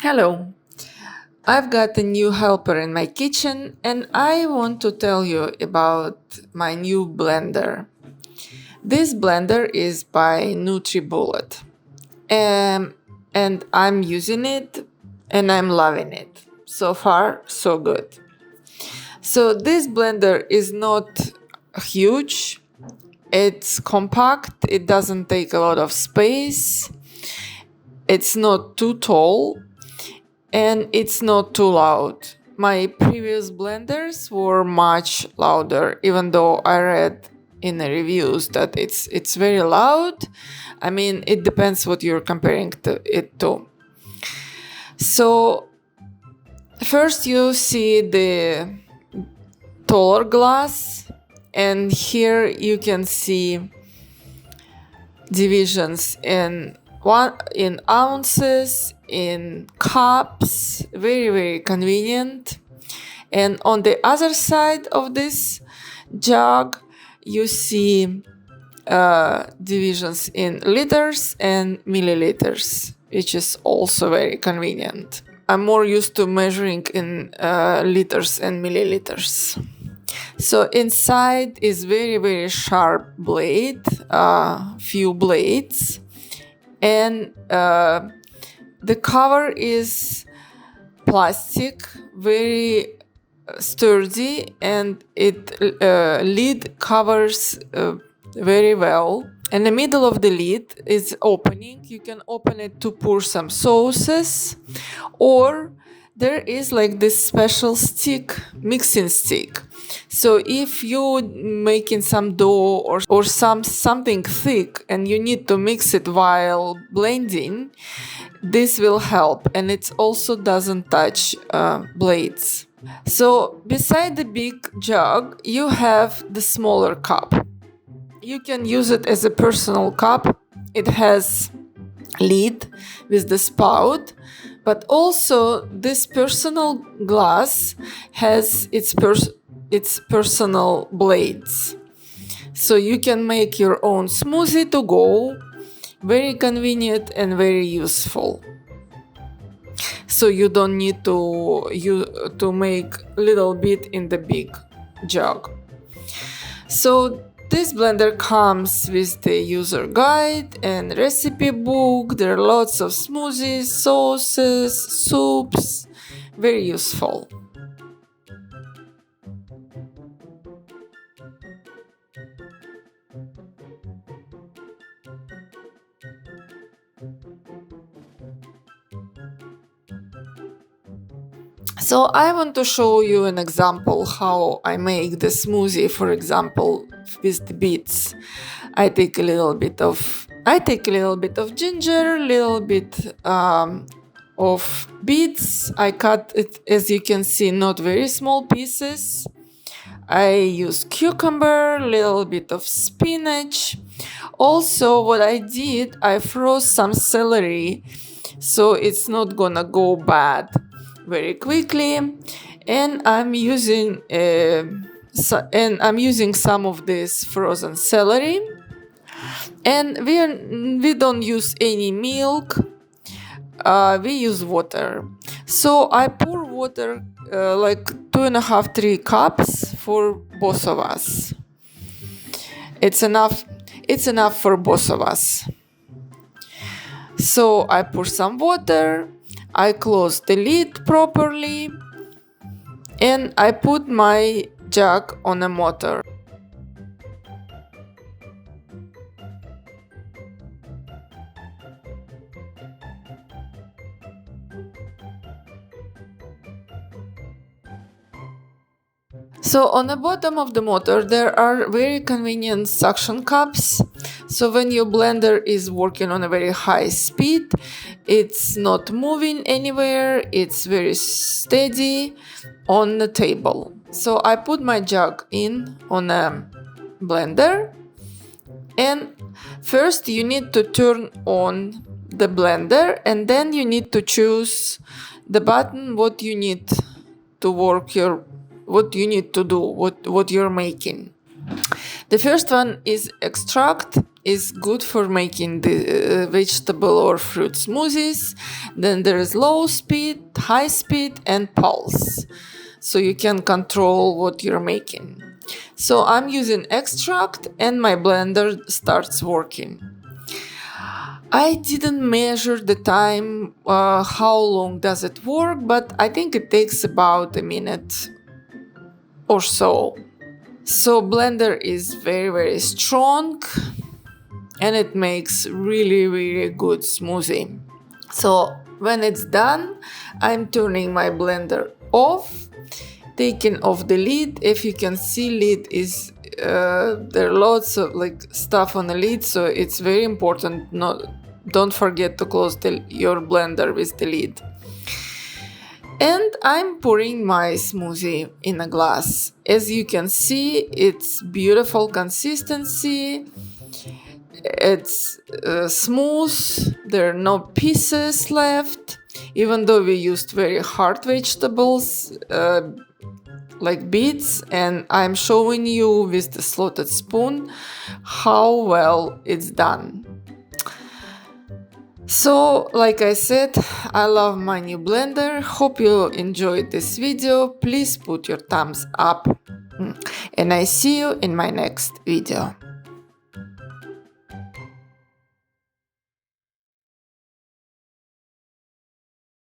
Hello, I've got a new helper in my kitchen and I want to tell you about my new blender. This blender is by Nutribullet, and I'm using it and I'm loving it. So far, so good. So, this blender is not huge, it's compact, it doesn't take a lot of space, it's not too tall, and it's not too loud. My previous blenders were much louder, even though I read in the reviews that it's very loud. I mean, it depends what you're comparing it to. So first you see the taller glass, and here you can see divisions in ounces, in cups, very convenient. And on the other side of this jug you see divisions in liters and milliliters, which is also very convenient. I'm more used to measuring in liters and milliliters. So inside is very sharp blade, few blades, and the cover is plastic, very sturdy, and it lid covers very well. And the middle of the lid is opening. You can open it to pour some sauces, or there is like this special stick, mixing stick. So if you making some dough or something thick and you need to mix it while blending, this will help, and it also doesn't touch blades. So beside the big jug, you have the smaller cup. You can use it as a personal cup. It has lid with the spout, but also this personal glass has its personal blades. So you can make your own smoothie to go. Very convenient and very useful. So you don't need to make little bit in the big jug. So this blender comes with the user guide and recipe book. There are lots of smoothies, sauces, soups. Very useful. So I want to show you an example how I make the smoothie, for example, with the beets. I take a little bit of ginger, a little bit of beets. I cut it, as you can see, not very small pieces. I use cucumber, a little bit of spinach. Also, what I did, I froze some celery, so it's not gonna go bad very quickly. And I'm using some of this frozen celery. And we don't use any milk. We use water. So I pour water like 2.5-3 cups for both of us. It's enough for both of us. So I pour some water, I close the lid properly, and I put my jug on a motor. So on the bottom of the motor there are very convenient suction cups. So when your blender is working on a very high speed, it's not moving anywhere, it's very steady on the table. So I put my jug in on a blender, and first you need to turn on the blender, and then you need to choose the button what you need to work what you need to do, what you're making. The first one is extract. is good for making the vegetable or fruit smoothies. Then there is low speed, high speed, and pulse. So you can control what you're making. So I'm using extract and my blender starts working. I didn't measure the time, how long does it work, but I think it takes about a minute or so. So blender is very, very strong and it makes really, really good smoothie. So when it's done, I'm turning my blender off, taking off the lid. If you can see, lid is there are lots of stuff on the lid, so it's very important. Don't forget to close your blender with the lid. And I'm pouring my smoothie in a glass. As you can see, it's beautiful consistency. It's smooth. There are no pieces left. Even though we used very hard vegetables, like beets, and I'm showing you with the slotted spoon how well it's done. So, like I said, I love my new blender. Hope you enjoyed this video. Please put your thumbs up. And I see you in my next video.